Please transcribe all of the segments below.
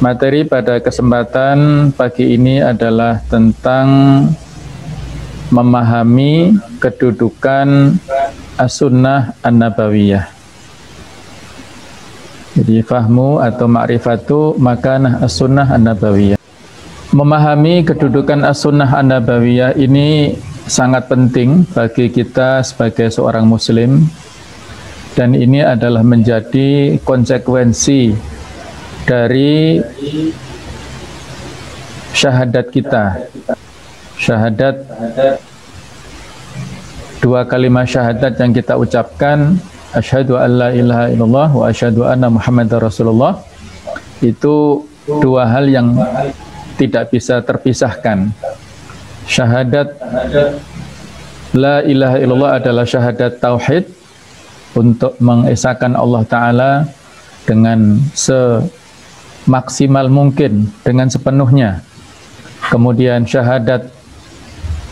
Materi pada kesempatan pagi ini adalah tentang memahami kedudukan as-sunnah an-nabawiyah. Jadi fahmu atau ma'rifatu makanah as-sunnah an-nabawiyah. Memahami kedudukan as-sunnah an-nabawiyah ini sangat penting bagi kita sebagai seorang muslim, dan ini adalah menjadi konsekuensi dari syahadat kita. Syahadat, dua kalimat syahadat yang kita ucapkan, asyhadu an la ilaha illallah wa asyhadu anna muhammadar rasulullah, itu dua hal yang tidak bisa terpisahkan. Syahadat la ilaha illallah adalah syahadat tauhid untuk mengesahkan Allah Ta'ala dengan semaksimal mungkin, dengan sepenuhnya. Kemudian syahadat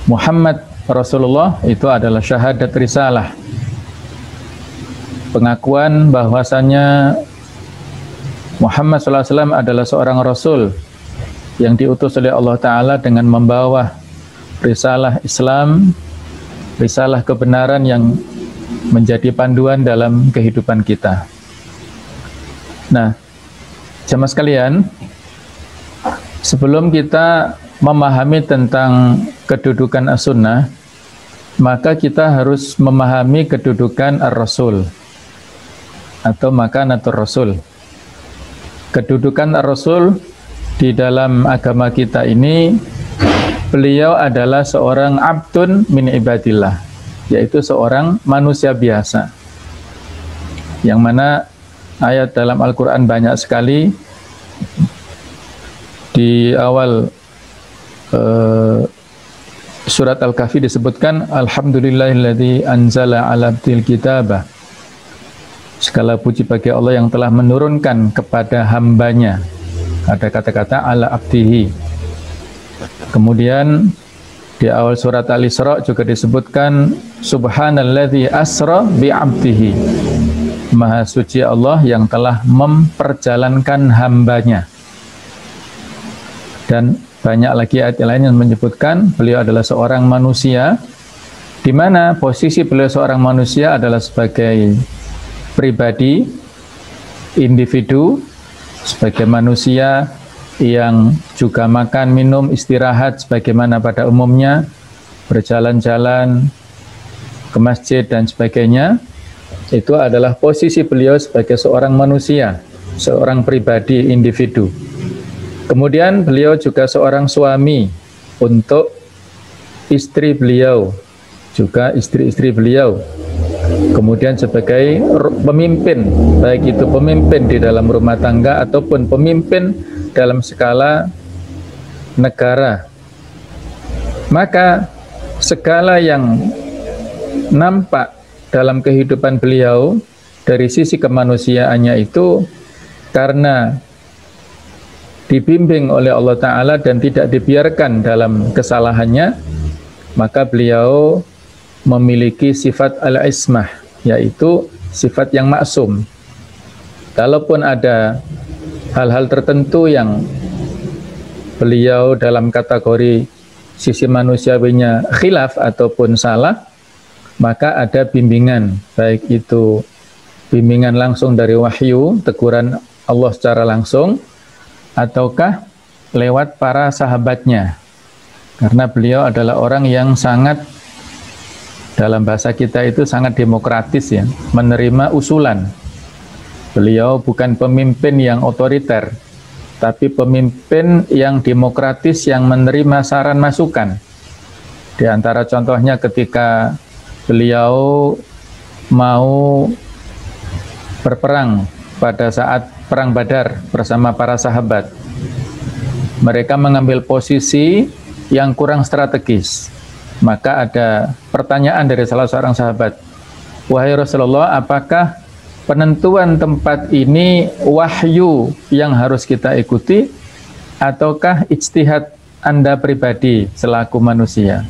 Muhammad Rasulullah itu adalah syahadat risalah, pengakuan bahwasanya Muhammad SAW adalah seorang Rasul yang diutus oleh Allah Ta'ala dengan membawa risalah Islam, risalah kebenaran yang menjadi panduan dalam kehidupan kita. Nah, jamaah sekalian, sebelum kita memahami tentang kedudukan as-sunnah, maka kita harus memahami kedudukan ar-rasul atau makanatur rasul. Kedudukan ar-rasul di dalam agama kita ini, beliau adalah seorang abdun min ibadillah, yaitu seorang manusia biasa, yang mana ayat dalam Al-Quran banyak sekali. Di awal surat Al-Kahfi disebutkan alhamdulillahilladzi anzala ala abdil kitabah, segala puji bagi Allah yang telah menurunkan kepada hambanya. Ada kata-kata ala abdihi. Kemudian di awal surat Al-Isra juga disebutkan subhanalladzi asra bi abdihi, Maha suci Allah yang telah memperjalankan hambanya. Dan banyak lagi ayat lain yang menyebutkan beliau adalah seorang manusia, di mana posisi beliau seorang manusia adalah sebagai pribadi, individu, sebagai manusia yang juga makan, minum, istirahat sebagaimana pada umumnya, berjalan-jalan ke masjid dan sebagainya. Itu adalah posisi beliau sebagai seorang manusia, seorang pribadi, individu. Kemudian beliau juga seorang suami untuk istri beliau, juga istri-istri beliau. Kemudian sebagai pemimpin, baik itu pemimpin di dalam rumah tangga ataupun pemimpin dalam skala negara. Maka segala yang nampak dalam kehidupan beliau dari sisi kemanusiaannya itu karena dibimbing oleh Allah Ta'ala dan tidak dibiarkan dalam kesalahannya, maka beliau memiliki sifat al-ismah, yaitu sifat yang maksum. Kalaupun ada hal-hal tertentu yang beliau dalam kategori sisi manusiawinya khilaf ataupun salah, maka ada bimbingan, baik itu bimbingan langsung dari wahyu, teguran Allah secara langsung, ataukah lewat para sahabatnya. Karena beliau adalah orang yang sangat, dalam bahasa kita itu sangat demokratis ya, menerima usulan. Beliau bukan pemimpin yang otoriter, tapi pemimpin yang demokratis yang menerima saran masukan. Di antara contohnya ketika beliau mau berperang pada saat perang Badar bersama para sahabat. Mereka mengambil posisi yang kurang strategis. Maka ada pertanyaan dari salah seorang sahabat, "Wahai Rasulullah, apakah penentuan tempat ini wahyu yang harus kita ikuti ataukah ijtihad Anda pribadi selaku manusia?"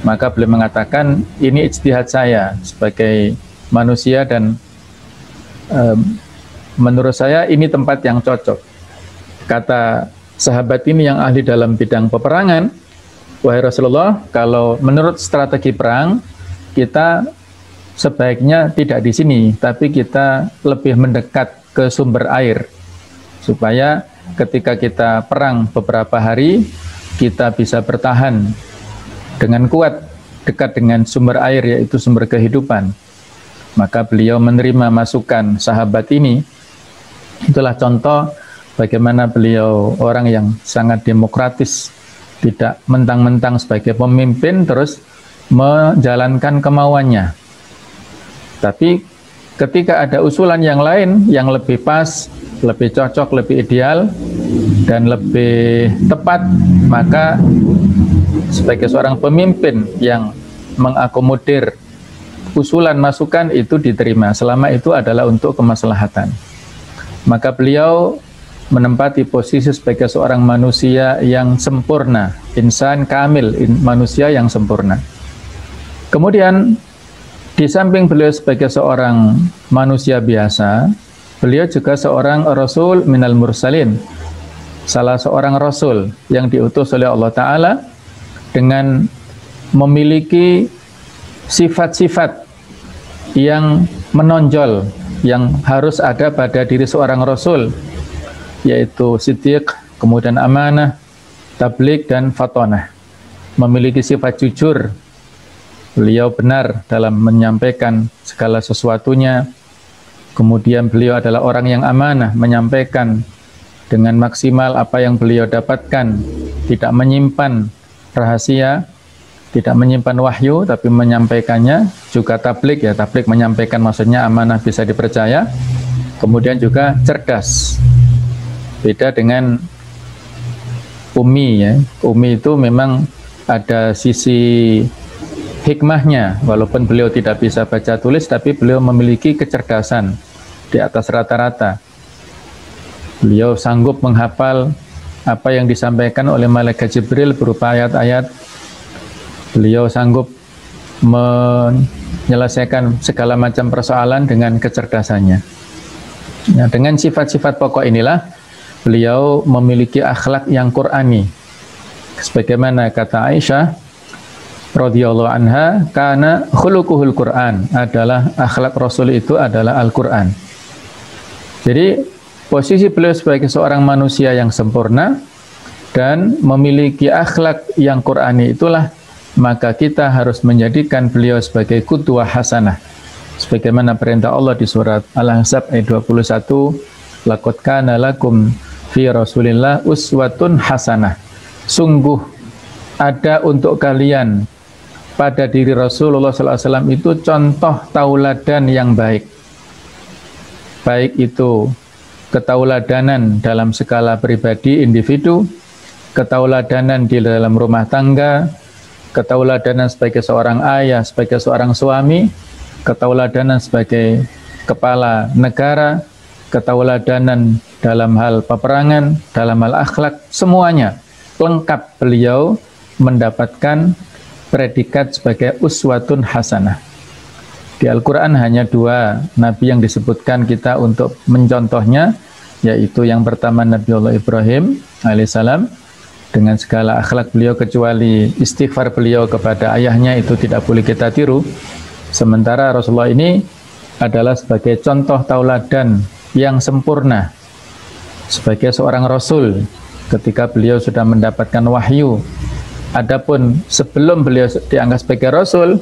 Maka beliau mengatakan, ini ijtihad saya sebagai manusia dan menurut saya ini tempat yang cocok. kata sahabat ini yang ahli dalam bidang peperangan, wahai Rasulullah, kalau menurut strategi perang, kita sebaiknya tidak di sini, tapi kita lebih mendekat ke sumber air, supaya ketika kita perang beberapa hari, kita bisa bertahan dengan kuat dekat dengan sumber air, yaitu sumber kehidupan. Maka beliau menerima masukan sahabat ini. Itulah contoh bagaimana beliau orang yang sangat demokratis, tidak mentang-mentang sebagai pemimpin terus menjalankan kemauannya. Tapi ketika ada usulan yang lain yang lebih pas, lebih cocok, lebih ideal, dan lebih tepat, maka sebagai seorang pemimpin yang mengakomodir usulan masukan itu diterima, selama itu adalah untuk kemaslahatan. Maka beliau menempati posisi sebagai seorang manusia yang sempurna, insan kamil, manusia yang sempurna. Kemudian di samping beliau sebagai seorang manusia biasa, beliau juga seorang rasul minal mursalin, salah seorang rasul yang diutus oleh Allah Ta'ala dengan memiliki sifat-sifat yang menonjol, yang harus ada pada diri seorang rasul, yaitu siddiq, kemudian amanah, tabligh, dan fatonah. Memiliki sifat jujur, beliau benar dalam menyampaikan segala sesuatunya. Kemudian beliau adalah orang yang amanah, menyampaikan dengan maksimal apa yang beliau dapatkan, tidak menyimpan rahasia, tidak menyimpan wahyu, tapi menyampaikannya. Juga tabligh, ya tabligh menyampaikan, maksudnya amanah, bisa dipercaya. Kemudian juga cerdas. Beda dengan Umi, ya. Umi itu memang ada sisi hikmahnya, walaupun beliau tidak bisa baca tulis, tapi beliau memiliki kecerdasan di atas rata-rata. Beliau sanggup menghafal apa yang disampaikan oleh malaikat Jibril berupa ayat-ayat. Beliau sanggup menyelesaikan segala macam persoalan dengan kecerdasannya. Nah, dengan sifat-sifat pokok inilah beliau memiliki akhlak yang Qur'ani. Sebagaimana kata Aisyah radhiyallahu anha, kana khuluquhul Qur'an, adalah akhlak Rasul itu adalah Al-Qur'an. Jadi posisi beliau sebagai seorang manusia yang sempurna dan memiliki akhlak yang Qur'ani itulah, maka kita harus menjadikan beliau sebagai qudwah hasanah. Sebagaimana perintah Allah di surat Al-Ahzab ayat 21, laqad kana lakum fi Rasulillah uswatun hasanah. Sungguh ada untuk kalian pada diri Rasulullah SAW itu contoh tauladan yang baik. Baik itu ketauladanan dalam skala pribadi individu, ketauladanan di dalam rumah tangga, ketauladanan sebagai seorang ayah, sebagai seorang suami, ketauladanan sebagai kepala negara, ketauladanan dalam hal peperangan, dalam hal akhlak, semuanya lengkap beliau mendapatkan predikat sebagai uswatun hasanah. Di Al-Quran hanya 2 nabi yang disebutkan kita untuk mencontohnya, yaitu yang pertama Nabi Allah Ibrahim alaihissalam dengan segala akhlak beliau, kecuali istighfar beliau kepada ayahnya itu tidak boleh kita tiru. Sementara Rasulullah ini adalah sebagai contoh tauladan yang sempurna sebagai seorang Rasul ketika beliau sudah mendapatkan wahyu. Adapun sebelum beliau diangkat sebagai Rasul,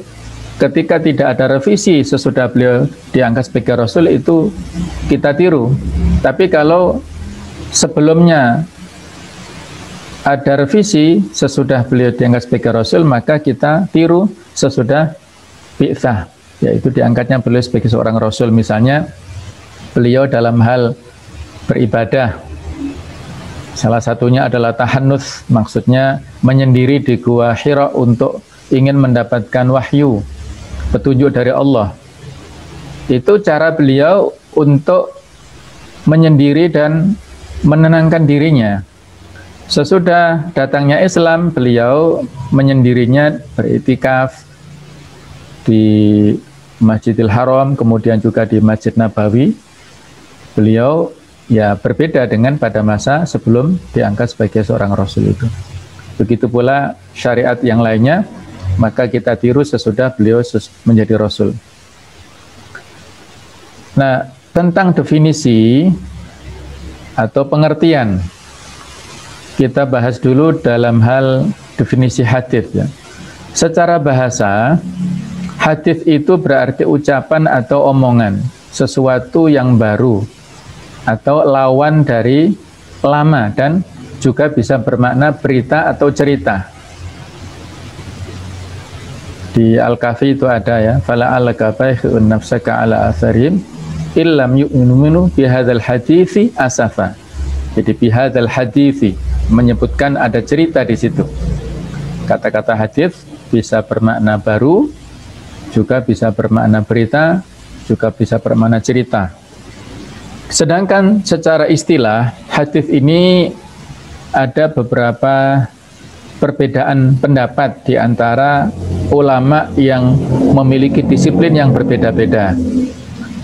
ketika tidak ada revisi sesudah beliau diangkat sebagai Rasul, itu kita tiru. Tapi kalau sebelumnya ada revisi sesudah beliau diangkat sebagai Rasul, maka kita tiru sesudah bi'tsah, yaitu diangkatnya beliau sebagai seorang Rasul. Misalnya beliau dalam hal beribadah, salah satunya adalah tahannuts, maksudnya menyendiri di Gua Hira untuk ingin mendapatkan wahyu, petunjuk dari Allah. Itu cara beliau untuk menyendiri dan menenangkan dirinya. Sesudah datangnya Islam, beliau menyendirinya beriktikaf di Masjidil Haram, kemudian juga di Masjid Nabawi. Beliau ya berbeda dengan pada masa sebelum diangkat sebagai seorang rasul itu. Begitu pula syariat yang lainnya, maka kita tiru sesudah beliau menjadi rasul. Nah, tentang definisi atau pengertian, kita bahas dulu dalam hal definisi hadits ya. Secara bahasa, hadits itu berarti ucapan atau omongan, sesuatu yang baru atau lawan dari lama, dan juga bisa bermakna berita atau cerita. Di Al-Kahfi itu ada ya, fala'allaka baikhi'un nafsaka ala atharihim illam yu'minu bihadzal hadithi asafa. Jadi bihadzal hadithi menyebutkan ada cerita di situ. Kata-kata hadits bisa bermakna baru, juga bisa bermakna berita, juga bisa bermakna cerita. Sedangkan secara istilah, hadits ini ada beberapa perbedaan pendapat di antara ulama yang memiliki disiplin yang berbeda-beda.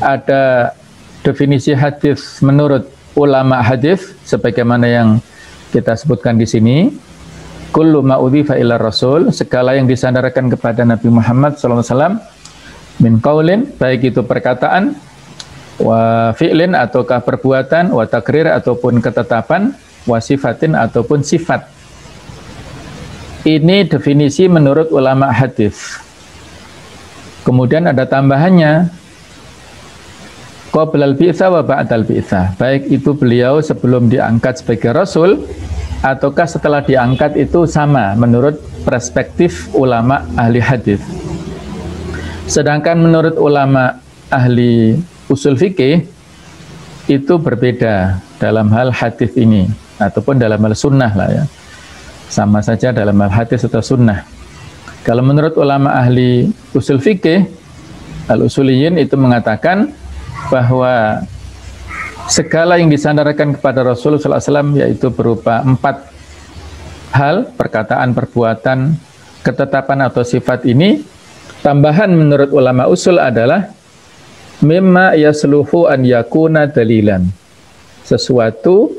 Ada definisi hadits menurut ulama hadits sebagaimana yang kita sebutkan di sini. Kullu ma udhifa ila rasul, segala yang disandarkan kepada Nabi Muhammad SAW min qaulin, baik itu perkataan, wa fi'lin ataukah perbuatan, wa takrir ataupun ketetapan, wa sifatin ataupun sifat. Ini definisi menurut ulama hadis. Kemudian ada tambahannya, qablal bi'tsah wa ba'dal bi'tsah, baik itu beliau sebelum diangkat sebagai rasul ataukah setelah diangkat, itu sama menurut perspektif ulama ahli hadis. Sedangkan menurut ulama ahli usul fikih itu berbeda dalam hal hadis ini, ataupun dalam hal sunnah lah ya. Sama saja dalam hal hadis atau sunnah. Kalau menurut ulama ahli usul fikih, al-usuliyin itu mengatakan bahwa segala yang disandarkan kepada Rasulullah SAW yaitu berupa 4 hal, perkataan, perbuatan, ketetapan atau sifat ini. Tambahan menurut ulama usul adalah mimma yasluhu an yakuna dalilan, sesuatu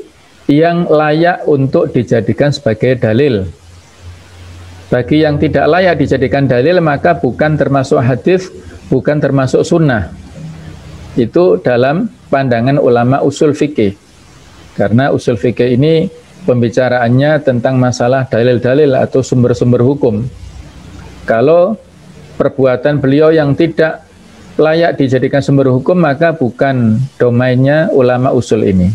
yang layak untuk dijadikan sebagai dalil. Bagi yang tidak layak dijadikan dalil, maka bukan termasuk hadis, bukan termasuk sunnah. Itu dalam pandangan ulama usul fikih. Karena usul fikih ini pembicaraannya tentang masalah dalil-dalil atau sumber-sumber hukum. Kalau perbuatan beliau yang tidak layak dijadikan sumber hukum, maka bukan domainnya ulama usul ini.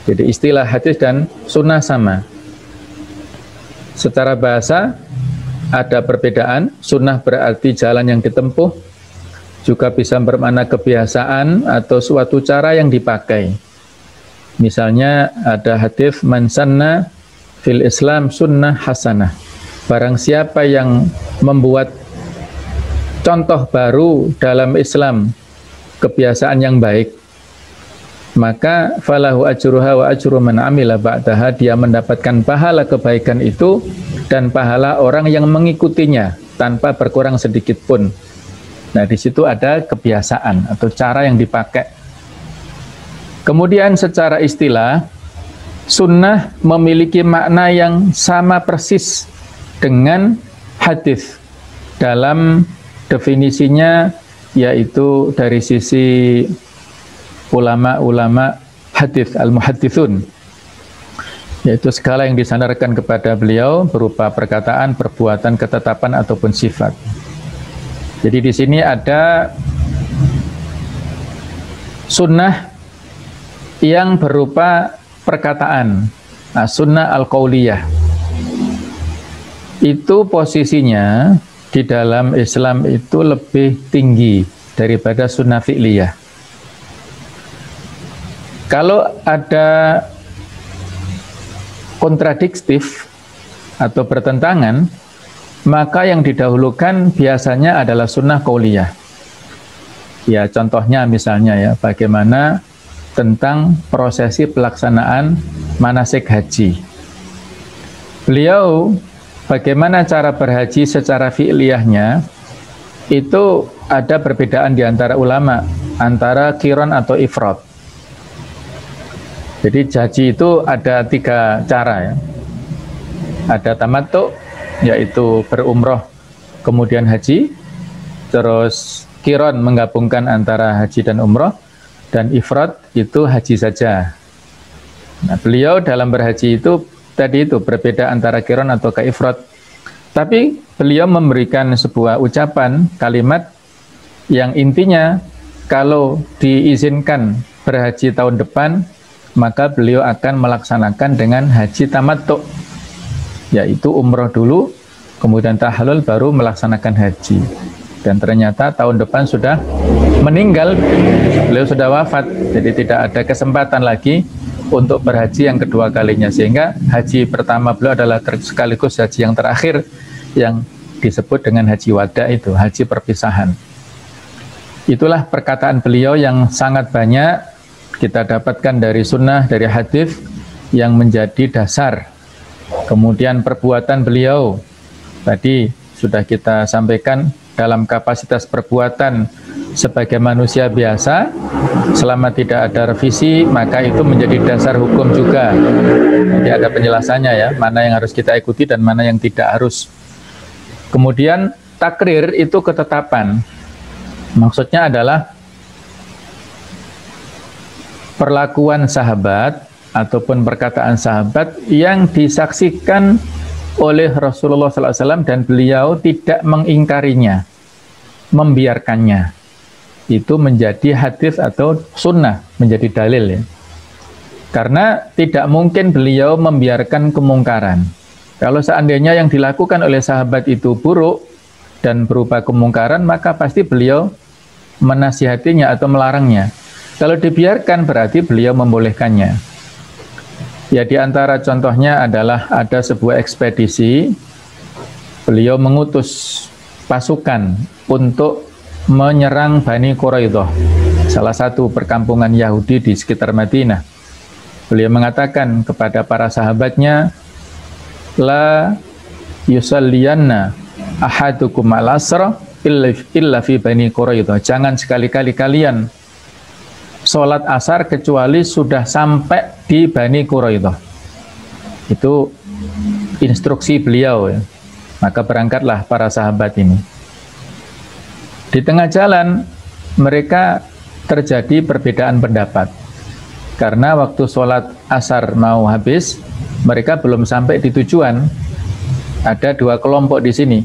Jadi istilah hadis dan sunnah sama. Secara bahasa ada perbedaan. Sunnah berarti jalan yang ditempuh, juga bisa bermakna kebiasaan atau suatu cara yang dipakai. Misalnya ada hadis man sanna fil Islam sunnah hasanah. Barang siapa yang membuat contoh baru dalam Islam, kebiasaan yang baik, maka falahu ajruha wa ajru man amila ba'daha, dia mendapatkan pahala kebaikan itu dan pahala orang yang mengikutinya tanpa berkurang sedikit pun. Nah, di situ ada kebiasaan atau cara yang dipakai. Kemudian secara istilah, sunnah memiliki makna yang sama persis dengan hadis dalam definisinya, yaitu dari sisi ulama-ulama hadis, al-muhadditsun, yaitu segala yang disandarkan kepada beliau berupa perkataan, perbuatan, ketetapan ataupun sifat. Jadi di sini ada sunnah yang berupa perkataan, nah, sunnah al-qauliyah. Itu posisinya di dalam Islam itu lebih tinggi daripada sunnah fi'liyah. Kalau ada kontradiktif atau bertentangan, maka yang didahulukan biasanya adalah sunnah qauliyah. Ya, contohnya misalnya ya, bagaimana tentang prosesi pelaksanaan manasik haji. Beliau bagaimana cara berhaji secara fi'liyahnya, itu ada perbedaan di antara ulama, antara qiron atau ifrad. Jadi haji itu ada 3 cara ya. Ada tamattu, yaitu berumroh kemudian haji, terus qiron menggabungkan antara haji dan umroh, dan ifrad itu haji saja. Nah, beliau dalam berhaji itu tadi itu berbeda antara qiron atau ifrad. Tapi beliau memberikan sebuah ucapan kalimat yang intinya kalau diizinkan berhaji tahun depan, maka beliau akan melaksanakan dengan haji tamattu, yaitu umroh dulu, kemudian tahallul baru melaksanakan haji. Dan ternyata tahun depan sudah meninggal, beliau sudah wafat, jadi tidak ada kesempatan lagi untuk berhaji yang kedua kalinya, sehingga haji pertama beliau adalah sekaligus haji yang terakhir yang disebut dengan haji wada, itu haji perpisahan. Itulah perkataan beliau yang sangat banyak kita dapatkan dari sunnah, dari hadis yang menjadi dasar. Kemudian perbuatan beliau tadi sudah kita sampaikan, dalam kapasitas perbuatan sebagai manusia biasa, selama tidak ada revisi, maka itu menjadi dasar hukum juga. Jadi ada penjelasannya ya, mana yang harus kita ikuti dan mana yang tidak harus. Kemudian takrir itu ketetapan. Maksudnya adalah perlakuan sahabat ataupun perkataan sahabat yang disaksikan oleh Rasulullah SAW dan beliau tidak mengingkarinya, membiarkannya. Itu menjadi hadis atau sunnah, menjadi dalil ya. Karena tidak mungkin beliau membiarkan kemungkaran. Kalau seandainya yang dilakukan oleh sahabat itu buruk dan berupa kemungkaran, maka pasti beliau menasihatinya atau melarangnya. Kalau dibiarkan berarti beliau membolehkannya. Ya, di antara contohnya adalah ada sebuah ekspedisi, beliau mengutus pasukan untuk menyerang Bani Quraidah, salah satu perkampungan Yahudi di sekitar Madinah. Beliau mengatakan kepada para sahabatnya, la yusalliyanna ahadukum al-asra illa fi Bani Quraidah. Jangan sekali-kali kalian sholat asar kecuali sudah sampai di Bani Quraidah. Itu instruksi beliau ya. Maka berangkatlah para sahabat ini. Di tengah jalan mereka terjadi perbedaan pendapat. Karena waktu sholat asar mau habis, mereka belum sampai di tujuan. Ada 2 kelompok di sini,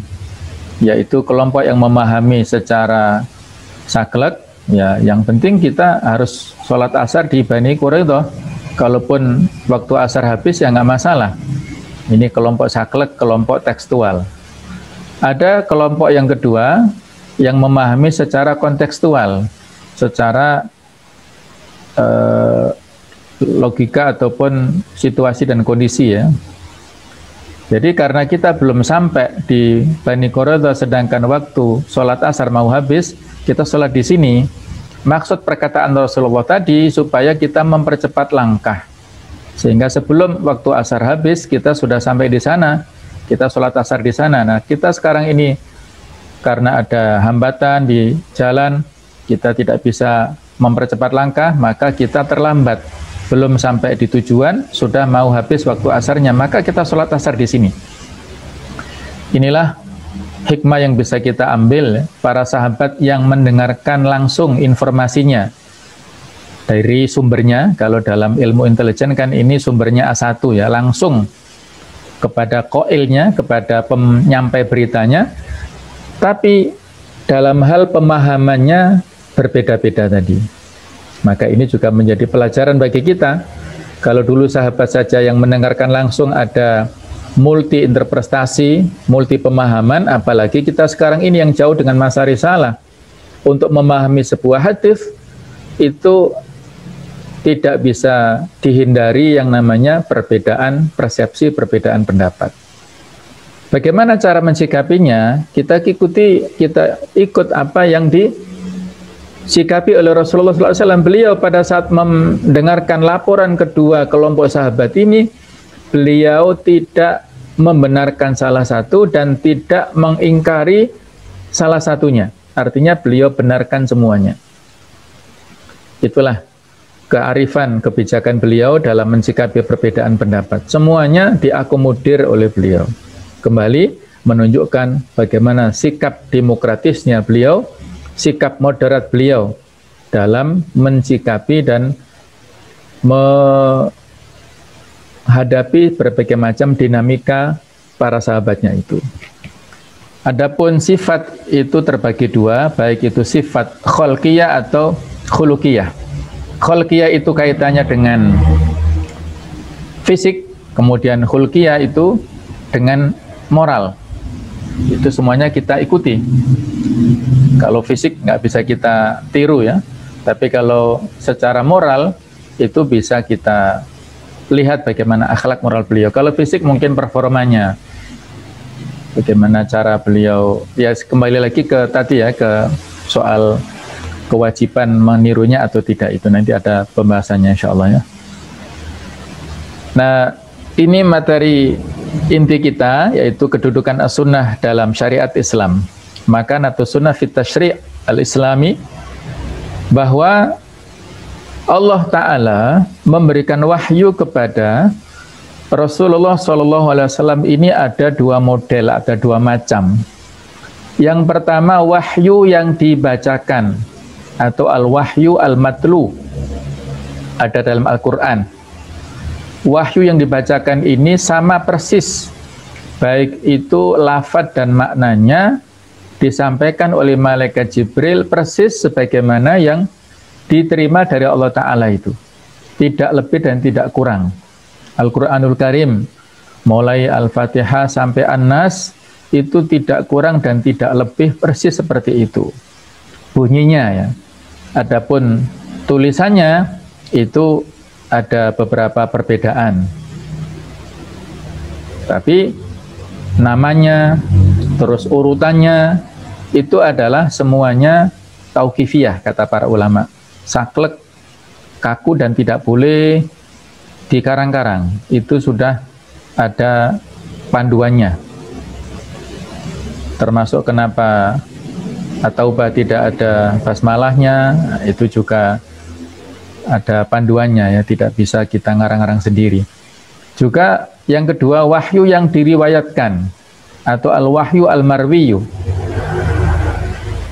yaitu kelompok yang memahami secara saklek, ya, yang penting kita harus sholat asar di Bani Quraidah. Kalaupun waktu asar habis ya nggak masalah. Ini kelompok saklek, kelompok tekstual. Ada kelompok yang kedua yang memahami secara kontekstual, secara logika ataupun situasi dan kondisi ya. Jadi karena kita belum sampai di Bani Quraidah sedangkan waktu sholat asar mau habis, kita sholat di sini. Maksud perkataan Rasulullah tadi supaya kita mempercepat langkah, sehingga sebelum waktu asar habis kita sudah sampai di sana, kita sholat asar di sana. Nah, kita sekarang ini karena ada hambatan di jalan, kita tidak bisa mempercepat langkah, maka kita terlambat. Belum sampai di tujuan, sudah mau habis waktu asarnya, maka kita sholat asar di sini. Inilah hikmah yang bisa kita ambil, para sahabat yang mendengarkan langsung informasinya dari sumbernya. Kalau dalam ilmu intelijen kan ini sumbernya A1 ya, langsung kepada qailnya, kepada penyampai beritanya, tapi dalam hal pemahamannya berbeda-beda tadi. Maka ini juga menjadi pelajaran bagi kita. Kalau dulu sahabat saja yang mendengarkan langsung ada multi interpretasi, multi pemahaman, apalagi kita sekarang ini yang jauh dengan masa risalah. Untuk memahami sebuah hadis itu tidak bisa dihindari yang namanya perbedaan persepsi, perbedaan pendapat. Bagaimana cara mensikapinya? Kita ikut apa yang disikapi oleh Rasulullah SAW. Beliau pada saat mendengarkan laporan kedua kelompok sahabat ini, beliau tidak membenarkan salah satu dan tidak mengingkari salah satunya. Artinya beliau benarkan semuanya. Itulah kearifan, kebijakan beliau dalam mensikapi perbedaan pendapat. Semuanya diakomodir oleh beliau. Kembali menunjukkan bagaimana sikap demokratisnya beliau, sikap moderat beliau dalam mensikapi dan menghadapi berbagai macam dinamika para sahabatnya itu. Adapun sifat itu terbagi dua, baik itu sifat kholqiyah atau khuluqiyah. Kholqiyah itu kaitannya dengan fisik, kemudian khuluqiyah itu dengan moral. Itu semuanya kita ikuti. Kalau fisik nggak bisa kita tiru ya, tapi kalau secara moral itu bisa kita lihat bagaimana akhlak moral beliau. Kalau fisik mungkin performanya, bagaimana cara beliau, ya kembali lagi ke tadi ya, ke soal kewajiban menirunya atau tidak, itu nanti ada pembahasannya insya Allah ya. Nah, ini materi inti kita, yaitu kedudukan as-sunnah dalam syariat Islam. Maka sunnah fit tasyri' al-islami, bahwa Allah Ta'ala memberikan wahyu kepada Rasulullah SAW ini ada dua model, ada dua macam. Yang pertama wahyu yang dibacakan atau al-wahyu al-matlu, ada dalam Al-Quran. Wahyu yang dibacakan ini sama persis, baik itu lafadz dan maknanya disampaikan oleh malaikat Jibril persis sebagaimana yang diterima dari Allah Ta'ala itu. Tidak lebih dan tidak kurang. Al-Quranul Karim, mulai Al-Fatihah sampai An-Nas, itu tidak kurang dan tidak lebih, persis seperti itu bunyinya ya. Adapun tulisannya itu ada beberapa perbedaan. Tapi namanya, terus urutannya, itu adalah semuanya tauqifiyah, kata para ulama. Saklek, kaku dan tidak boleh dikarang-karang. Itu sudah ada panduannya. Termasuk kenapa At-Taubah tidak ada basmalahnya, itu juga ada panduannya ya, tidak bisa kita ngarang-ngarang sendiri. Juga yang kedua, wahyu yang diriwayatkan atau al-wahyu al-marwiyu,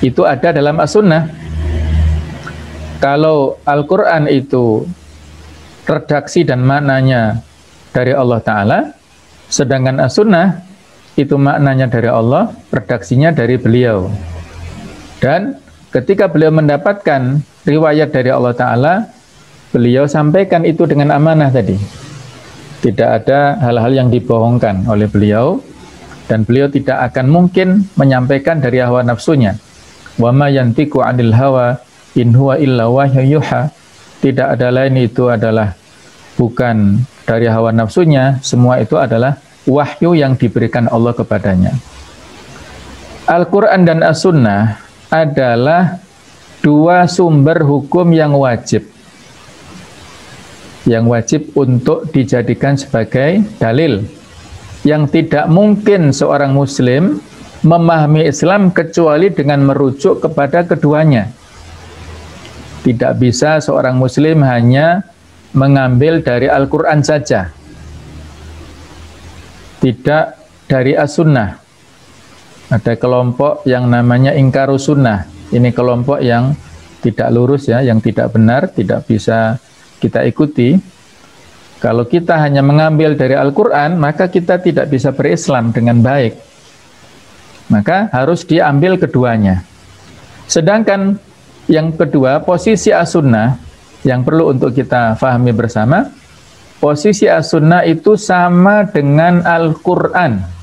itu ada dalam as-sunnah. Kalau Al-Quran itu redaksi dan maknanya dari Allah Ta'ala, sedangkan as-sunnah itu maknanya dari Allah, redaksinya dari beliau. Dan ketika beliau mendapatkan riwayat dari Allah Ta'ala, beliau sampaikan itu dengan amanah tadi. Tidak ada hal-hal yang dibohongkan oleh beliau, dan beliau tidak akan mungkin menyampaikan dari hawa nafsunya. Wa ma yantiqu 'anil hawa in huwa illa wahyu yuha. Tidak ada lain, itu adalah bukan dari hawa nafsunya, semua itu adalah wahyu yang diberikan Allah kepadanya. Al-Quran dan As-Sunnah adalah dua sumber hukum yang wajib untuk dijadikan sebagai dalil, yang tidak mungkin seorang muslim memahami Islam kecuali dengan merujuk kepada keduanya. Tidak bisa seorang muslim hanya mengambil dari Al-Quran saja, tidak dari As-Sunnah. Ada kelompok yang namanya ingkarus sunnah. Ini kelompok yang tidak lurus ya, yang tidak benar, tidak bisa kita ikuti. Kalau kita hanya mengambil dari Al-Quran, maka kita tidak bisa berislam dengan baik. Maka harus diambil keduanya. Sedangkan yang kedua, posisi As-Sunnah yang perlu untuk kita fahami bersama, posisi As-Sunnah itu sama dengan Al-Quran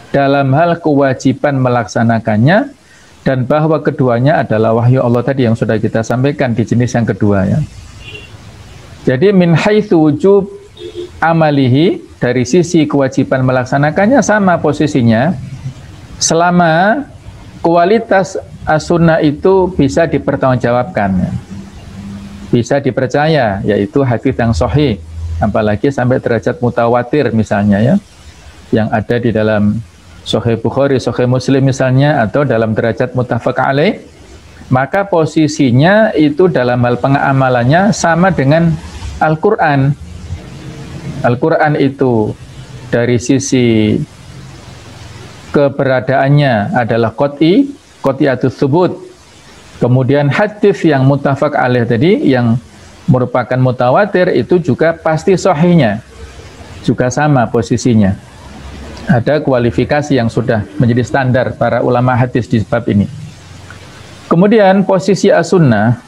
dalam hal kewajiban melaksanakannya, dan bahwa keduanya adalah wahyu Allah tadi yang sudah kita sampaikan di jenis yang kedua ya. Jadi min haitsu wujub amalihi, dari sisi kewajiban melaksanakannya sama posisinya, selama kualitas As-Sunnah itu bisa dipertanggungjawabkan, bisa dipercaya, yaitu hadis yang sahih, apalagi sampai derajat mutawatir misalnya ya, yang ada di dalam Sahih Bukhari, Sahih Muslim misalnya, atau dalam derajat muttafaq alaih, maka posisinya itu dalam hal pengamalannya sama dengan Al-Quran. Al-Quran itu dari sisi keberadaannya adalah qat'iyatus tsubut. Kemudian hadis yang muttafaq alaih tadi yang merupakan mutawatir itu juga pasti sahihnya. Juga sama posisinya. Ada kualifikasi yang sudah menjadi standar para ulama hadis di bab ini. Kemudian posisi as-sunnah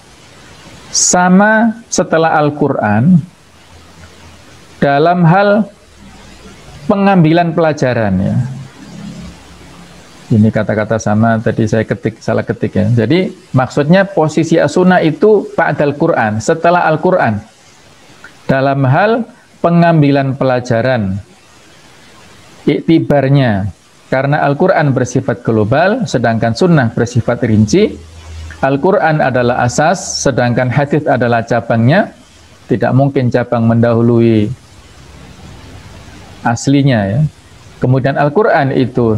sama setelah Al-Quran dalam hal pengambilan pelajaran ya. Ini kata-kata sama tadi saya salah ketik ya. Jadi maksudnya posisi as-sunnah itu ba'dal Quran, setelah Al-Quran. Dalam hal pengambilan pelajaran, iktibarnya, karena Al-Quran bersifat global, sedangkan sunnah bersifat rinci. Al-Quran adalah asas, sedangkan hadis adalah cabangnya. Tidak mungkin cabang mendahului aslinya ya. Kemudian Al-Quran itu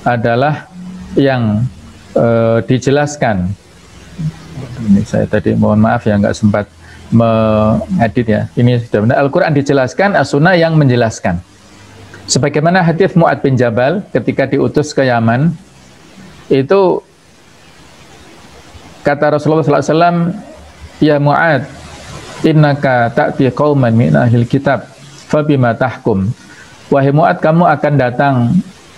adalah yang dijelaskan. Ini saya tadi mohon maaf ya nggak sempat mengedit ya. Ini sudah benar. Al-Quran dijelaskan, as-sunnah yang menjelaskan. Sebagaimana hadis Mu'ad bin Jabal ketika diutus ke Yaman, itu kata Rasulullah SAW, ya Mu'ad, innaka ta'ti qauman min ahlil kitab, fabima tahkum. Wahai Mu'ad, kamu akan datang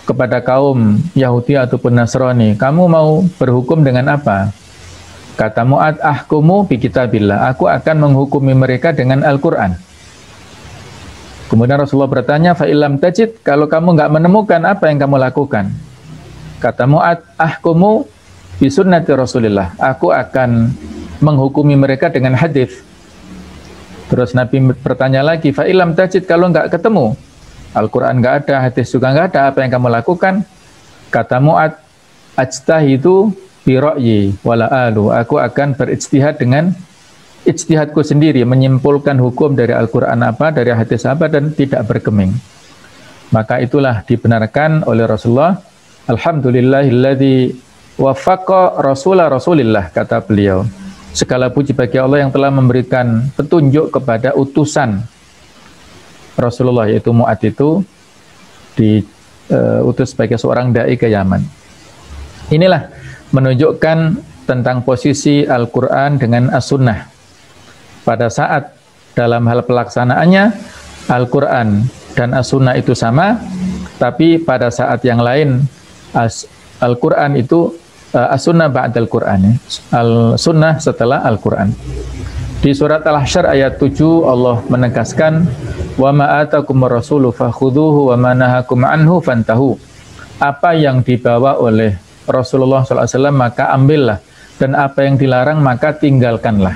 kepada kaum Yahudi ataupun Nasrani. Kamu mau berhukum dengan apa? Kata Mu'ad, ahkumu bi kitabillah. Aku akan menghukumi mereka dengan Al-Quran. Kemudian Rasulullah bertanya, fa illam tajid, kalau kamu nggak menemukan, apa yang kamu lakukan? Kata Mu'ad, ahkumu bi sunnati Rasulillah. Aku akan menghukumi mereka dengan hadis. Terus Nabi bertanya lagi, fa illam tajid, kalau nggak ketemu, Al-Quran nggak ada, hadis juga nggak ada, apa yang kamu lakukan? Kata Mu'ad, ajtahidu bi ra'yi wala alu. Aku akan berijtihad dengan ijtihadku sendiri, menyimpulkan hukum dari Al-Quran apa, dari hadis apa, dan tidak bergeming. Maka itulah dibenarkan oleh Rasulullah. Alhamdulillahilladzi waffaqa Rasulillah, kata beliau. Segala puji bagi Allah yang telah memberikan petunjuk kepada utusan Rasulullah, yaitu Mu'ad itu diutus sebagai seorang da'i ke Yaman. Inilah menunjukkan tentang posisi Al-Quran dengan As-Sunnah. Pada saat dalam hal pelaksanaannya, Al-Quran dan As-Sunnah itu sama, tapi pada saat yang lain, Al-Quran itu, As-Sunnah ba'dal Quran, Al-Sunnah setelah Al-Quran. Di surat Al-Hasyr ayat 7, Allah menegaskan, wa ma'atakumur rasulu fakhudhuhu wa manahakum anhu fantahu. Apa yang dibawa oleh Rasulullah SAW maka ambillah, dan apa yang dilarang maka tinggalkanlah.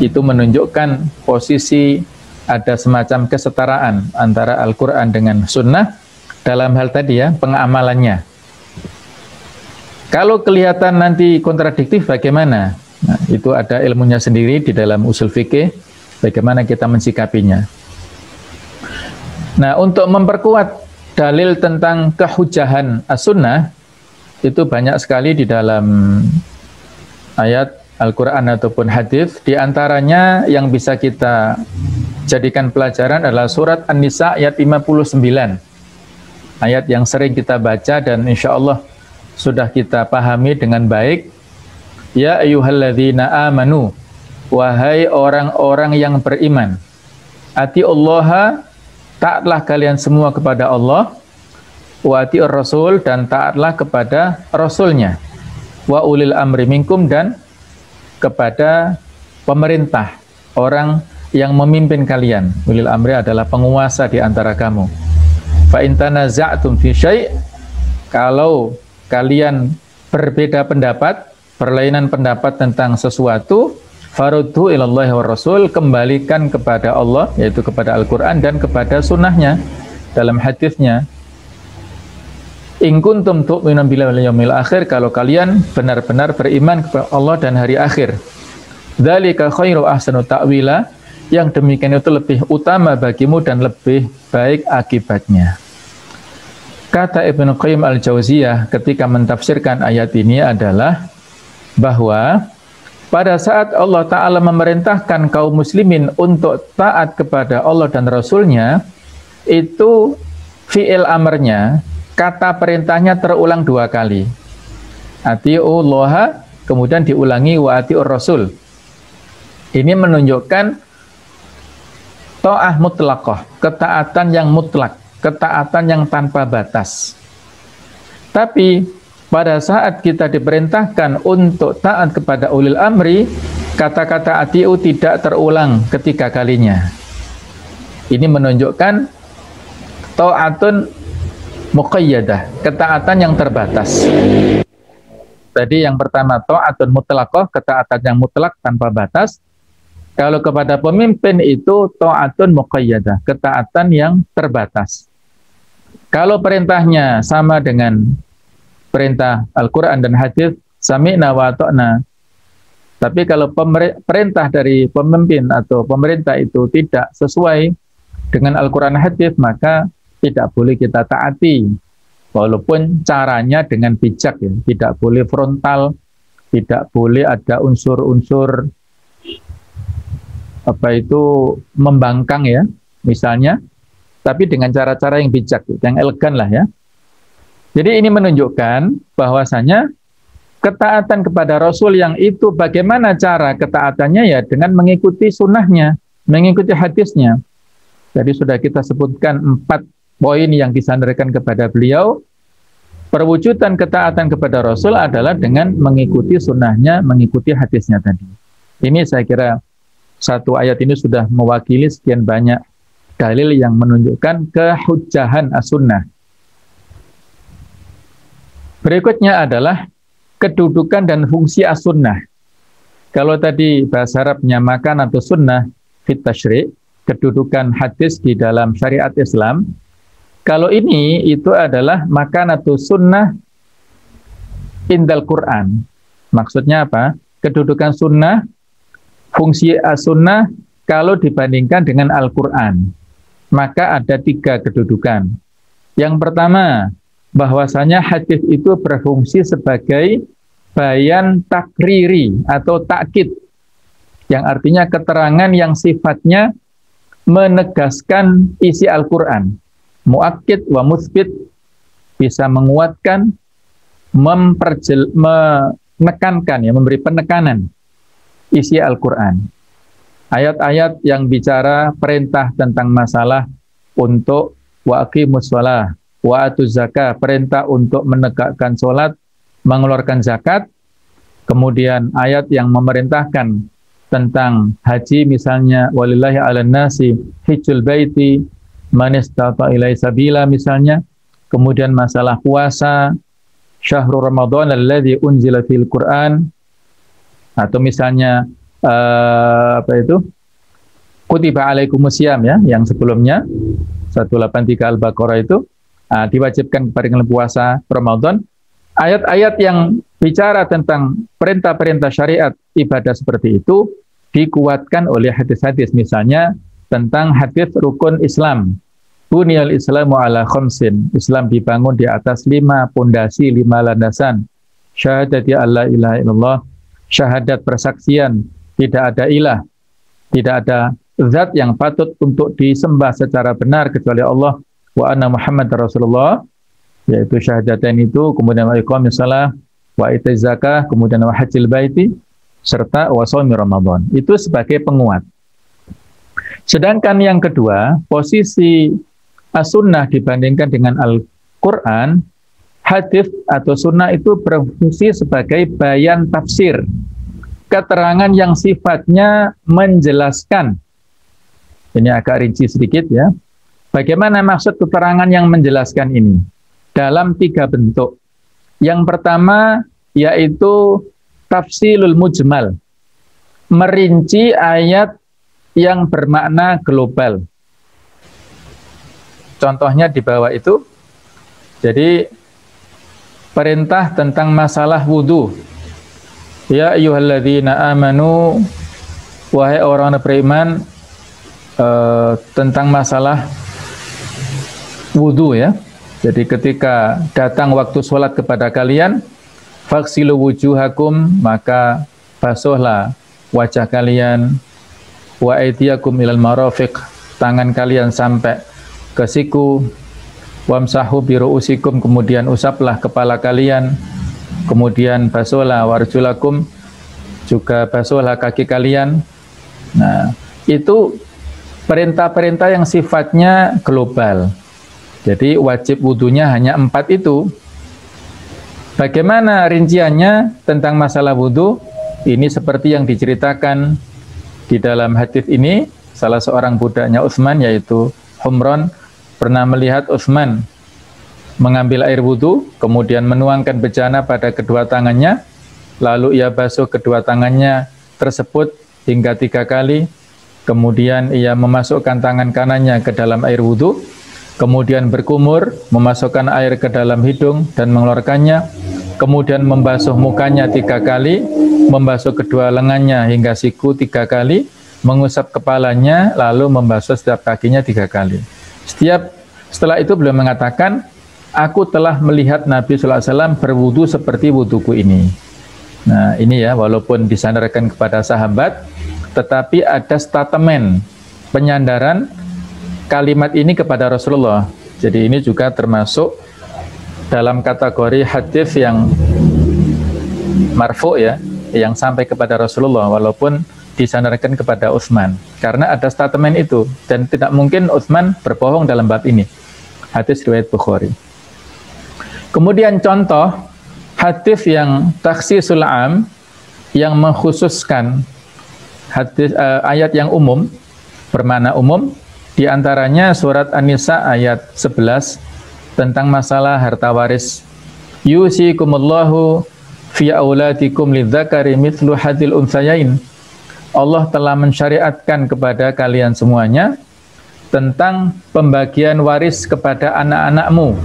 Itu menunjukkan posisi ada semacam kesetaraan antara Al-Quran dengan Sunnah dalam hal tadi ya, pengamalannya. Kalau kelihatan nanti kontradiktif bagaimana? Nah, itu ada ilmunya sendiri di dalam usul fikih, bagaimana kita mensikapinya. Nah, untuk memperkuat dalil tentang kehujahan As-Sunnah, itu banyak sekali di dalam ayat Al-Quran ataupun hadis. Di antaranya yang bisa kita jadikan pelajaran adalah surat An-Nisa ayat 59. Ayat yang sering kita baca dan insya Allah sudah kita pahami dengan baik. Ya ayyuhalladzina amanu, wahai orang-orang yang beriman, atiullaha, taatlah kalian semua kepada Allah, wa atiur rasul, dan taatlah kepada rasulnya, wa ulil amri minkum, dan kepada pemerintah, orang yang memimpin kalian. Ulil amri adalah penguasa di antara kamu. Fa in tanaza'tum fi syai', kalau kalian berbeda pendapat, perlainan pendapat tentang sesuatu, farudhu ilallahi wa rasul, kembalikan kepada Allah, yaitu kepada Al-Quran dan kepada sunnahnya. Dalam hadisnya, in kuntum tu'minuna billahi wal yawmil akhir, kalau kalian benar-benar beriman kepada Allah dan hari akhir. Dzalika khairu ahsanu ta'wila, yang demikian itu lebih utama bagimu dan lebih baik akibatnya. Kata Ibnu Qayyim al-Jauziyah ketika mentafsirkan ayat ini adalah, bahwa pada saat Allah Ta'ala memerintahkan kaum muslimin untuk taat kepada Allah dan Rasulnya, itu fi'il amarnya, kata perintahnya terulang 2 kali. Ati'ullaha, kemudian diulangi wa ati'ur rasul. Ini menunjukkan ta'ah mutlaqah, ketaatan yang mutlak, ketaatan yang tanpa batas. Tapi pada saat kita diperintahkan untuk taat kepada ulil amri, kata-kata ati'u tidak terulang ketiga kalinya. Ini menunjukkan ta'atun muqayyadah, ketaatan yang terbatas. Tadi yang pertama ta'atun mutlaqah, ketaatan yang mutlak tanpa batas. Kalau kepada pemimpin itu ta'atun muqayyadah, ketaatan yang terbatas. Kalau perintahnya sama dengan perintah Al-Quran dan hadis, sami'na wa ta'na. Tapi kalau perintah dari pemimpin atau pemerintah itu tidak sesuai dengan Al-Quran dan hadis, maka tidak boleh kita taati. Walaupun caranya dengan bijak, ya. Tidak boleh frontal, tidak boleh ada unsur-unsur membangkang, ya, misalnya, tapi dengan cara-cara yang bijak, yang elegan lah, ya. Jadi ini menunjukkan bahwasanya ketaatan kepada Rasul yang itu bagaimana cara ketaatannya, ya dengan mengikuti sunnahnya, mengikuti hadisnya. Jadi sudah kita sebutkan 4 poin yang disandarkan kepada beliau. Perwujudan ketaatan kepada Rasul adalah dengan mengikuti sunnahnya, mengikuti hadisnya tadi. Ini saya kira satu ayat ini sudah mewakili sekian banyak dalil yang menunjukkan kehujjahan as-sunnah. Berikutnya adalah kedudukan dan fungsi as-sunnah. Kalau tadi bahasa Arabnya makan atau sunnah fit tasyri', kedudukan hadis di dalam syariat Islam. Kalau ini itu adalah makanatu sunnah indal Quran. Maksudnya apa? Kedudukan sunnah, fungsi as-sunnah kalau dibandingkan dengan Al-Quran. Maka ada 3 kedudukan. Yang pertama, bahwasanya hadis itu berfungsi sebagai bayan takriri atau takkid. Yang artinya keterangan yang sifatnya menegaskan isi Al-Quran. Mu'akkid wa musbit, bisa menguatkan, menekankan, ya, memberi penekanan isi Al-Quran. Ayat-ayat yang bicara perintah tentang masalah untuk wa aqimus shalah wa atuz zakah, perintah untuk menegakkan sholat, mengeluarkan zakat. Kemudian ayat yang memerintahkan tentang haji, misalnya walillahi 'alan nasi hijjul baiti man istata ilaihi sabila, misalnya. Kemudian masalah puasa, syahrul ramadhan alladzi unzila fil Qur'an, atau misalnya kutiba alaikumusiyam, ya, yang sebelumnya 183 Al-Baqarah itu diwajibkan kepada puasa Ramadan. Ayat-ayat yang bicara tentang perintah-perintah syariat ibadah seperti itu dikuatkan oleh hadis-hadis, misalnya tentang hadis rukun Islam. Bunyal Islamu ala khamsin. Islam dibangun di atas 5 pondasi, 5 landasan. Syahadati alla ilaha illallah, syahadat persaksian tidak ada ilah, tidak ada zat yang patut untuk disembah secara benar kecuali Allah, wa anna Muhammad Rasulullah, yaitu syahadatain itu, kemudian wa iqamis shalah, wa itaz zakah, kemudian wa hajjil baiti, serta wa shaumi Ramadan. Itu sebagai penguat. Sedangkan yang kedua, posisi as-sunnah dibandingkan dengan Al-Quran, hadis atau sunnah itu berfungsi sebagai bayan tafsir, keterangan yang sifatnya menjelaskan. Ini agak rinci sedikit, ya. Bagaimana maksud keterangan yang menjelaskan ini? Dalam 3 bentuk. Yang pertama yaitu tafsilul mujmal, merinci ayat yang bermakna global. Contohnya di bawah itu. Jadi perintah tentang masalah wudu. Ya ayyuhalladzina amanu, wahai orang beriman, tentang masalah wudu, ya. Jadi ketika datang waktu sholat kepada kalian, faghsilu wujuhakum, maka basuhlah wajah kalian, wa aydiyakum ilal marafiq, tangan kalian sampai ke siku, wamsahu biru'usikum, kemudian usaplah kepala kalian, kemudian basuhlah warjulakum, juga basuhlah kaki kalian. Nah, itu perintah-perintah yang sifatnya global. Jadi wajib wudunya hanya 4 itu. Bagaimana rinciannya tentang masalah wudu? Ini seperti yang diceritakan di dalam hadis ini. Salah seorang budaknya Utsman, yaitu Humron, pernah melihat Utsman mengambil air wudu, kemudian menuangkan bejana pada kedua tangannya, lalu ia basuh kedua tangannya tersebut hingga 3 kali, kemudian ia memasukkan tangan kanannya ke dalam air wudu, kemudian berkumur, memasukkan air ke dalam hidung dan mengeluarkannya, kemudian membasuh mukanya 3 kali, membasuh kedua lengannya hingga siku 3 kali, mengusap kepalanya, lalu membasuh setiap kakinya 3 kali. Setelah itu beliau mengatakan, aku telah melihat Nabi SAW berwudu seperti wuduku ini. Nah ini ya, walaupun disandarkan kepada sahabat, tetapi ada statement penyandaran kalimat ini kepada Rasulullah. Jadi ini juga termasuk dalam kategori hadis yang marfu ya, yang sampai kepada Rasulullah walaupun disandarkan kepada Utsman. Karena ada statement itu dan tidak mungkin Utsman berbohong dalam bab ini. Hadis riwayat Bukhari. Kemudian contoh hadis yang takhsisul am, yang mengkhususkan hadis ayat yang umum, bermakna umum, di antaranya surat An-Nisa ayat 11 tentang masalah harta waris. Yusikumullahu fi auladikum lidzakari mithlu hadzil untsayain. Allah telah mensyariatkan kepada kalian semuanya tentang pembagian waris kepada anak-anakmu.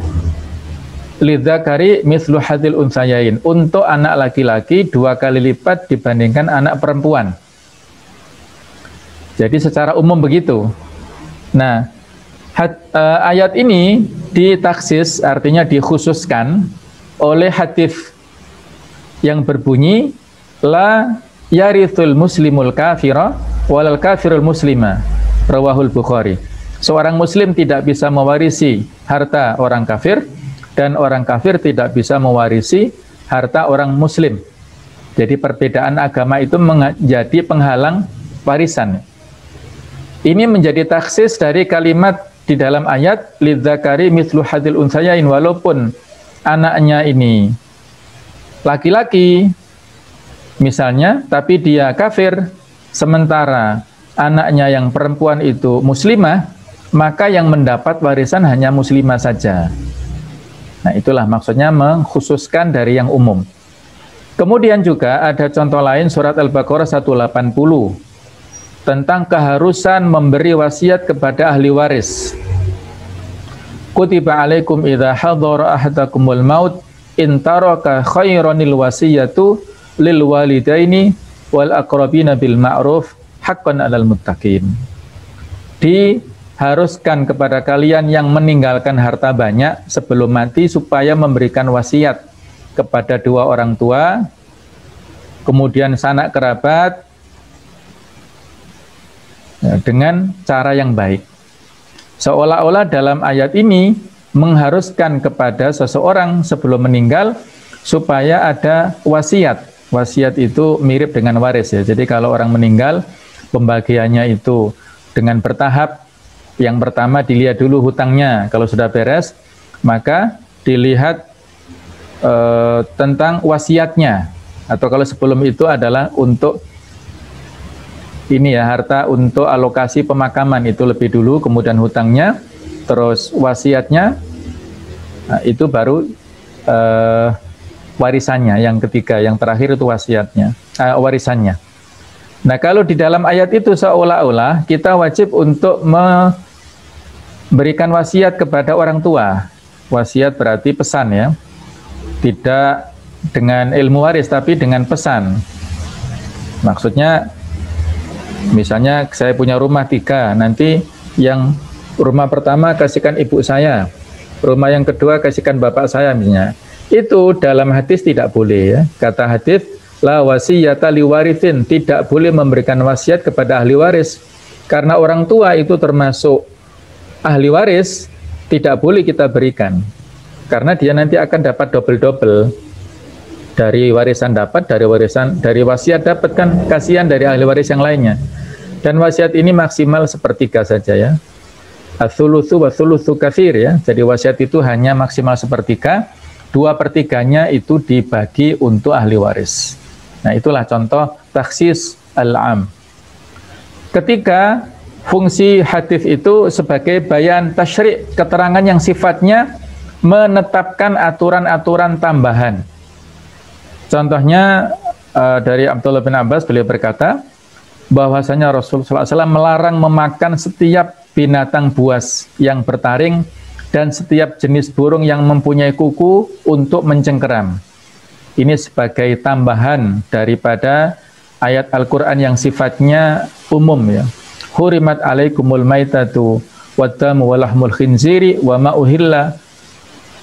Lidzakari mithlu hadzil untsayain, untuk anak laki-laki 2 kali lipat dibandingkan anak perempuan. Jadi secara umum begitu. Nah, ayat ini ditaksis, artinya dikhususkan oleh hadis yang berbunyi la yarithul muslimul kafira walal kafirul muslima, rawahul Bukhari. Seorang muslim tidak bisa mewarisi harta orang kafir dan orang kafir tidak bisa mewarisi harta orang muslim. Jadi perbedaan agama itu menjadi penghalang warisan. Ini menjadi taksis dari kalimat di dalam ayat lidzakari mithlu hadzil untsayain, walaupun anaknya ini laki-laki misalnya, tapi dia kafir, sementara anaknya yang perempuan itu muslimah, maka yang mendapat warisan hanya muslimah saja. Nah itulah maksudnya mengkhususkan dari yang umum. Kemudian juga ada contoh lain, surat Al-Baqarah 180 tentang keharusan memberi wasiat kepada ahli waris. Kutiba alaikum idza hadara ahadakumul maut in taraka khairanil wasiyatu lil walidaini wal aqrabina bil ma'ruf haqqan 'alal muttaqin. Diharuskan kepada kalian yang meninggalkan harta banyak sebelum mati supaya memberikan wasiat kepada 2 orang tua, kemudian sanak kerabat, dengan cara yang baik. Seolah-olah dalam ayat ini mengharuskan kepada seseorang sebelum meninggal supaya ada wasiat. Wasiat itu mirip dengan waris ya. Jadi kalau orang meninggal, pembagiannya itu dengan bertahap. Yang pertama dilihat dulu hutangnya. Kalau sudah beres, maka dilihat tentang wasiatnya. Atau kalau sebelum itu adalah untuk ini ya, harta untuk alokasi pemakaman itu lebih dulu, kemudian hutangnya, terus wasiatnya, nah, itu baru warisannya, yang ketiga, yang terakhir itu wasiatnya, warisannya. Nah kalau di dalam ayat itu seolah-olah kita wajib untuk memberikan wasiat kepada orang tua. Wasiat berarti pesan ya, tidak dengan ilmu waris tapi dengan pesan. Maksudnya misalnya saya punya rumah 3, nanti yang rumah pertama kasihkan ibu saya, rumah yang kedua kasihkan bapak saya misalnya, Itu dalam hadis tidak boleh ya. Kata hadis, la wasiyata liwarithin, tidak boleh memberikan wasiat kepada ahli waris. Karena orang tua itu termasuk ahli waris, tidak boleh kita berikan. Karena dia nanti akan dapat double-double. Dari warisan dapat, dari wasiat dapat, kan kasihan dari ahli waris yang lainnya. Dan wasiat ini maksimal sepertiga saja ya. Ats-tsulutsu wa tsulutsu katsir ya. Jadi wasiat itu hanya maksimal sepertiga, 2/3 itu dibagi untuk ahli waris. Nah, itulah contoh takhsis al-am. Ketika fungsi hadis itu sebagai bayan tasyri', keterangan yang sifatnya menetapkan aturan-aturan tambahan. Contohnya dari Abdullah bin Abbas, beliau berkata bahwasanya Rasulullah SAW melarang memakan setiap binatang buas yang bertaring dan setiap jenis burung yang mempunyai kuku untuk mencengkeram. Ini sebagai tambahan daripada ayat Al-Quran yang sifatnya umum ya. Hurimat alaikumul maitatu waddamu walahmul khinziri wa ma'uhilla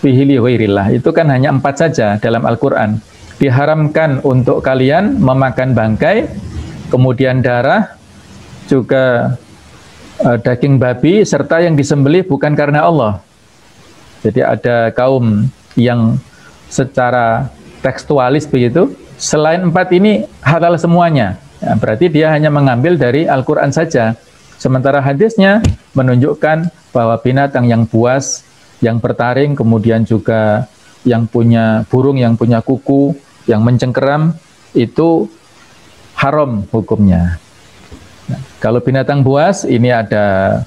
bihili ghairillah. Itu kan hanya 4 saja dalam Al-Quran. Diharamkan untuk kalian memakan bangkai, kemudian darah, juga daging babi, serta yang disembelih bukan karena Allah. Jadi ada kaum yang secara tekstualis begitu, selain 4 ini halal semuanya. Ya, berarti dia hanya mengambil dari Al-Quran saja. Sementara hadisnya menunjukkan bahwa binatang yang buas, yang bertaring, kemudian juga yang punya burung, yang punya kuku, yang mencengkeram, itu haram hukumnya. Nah, kalau binatang buas ini ada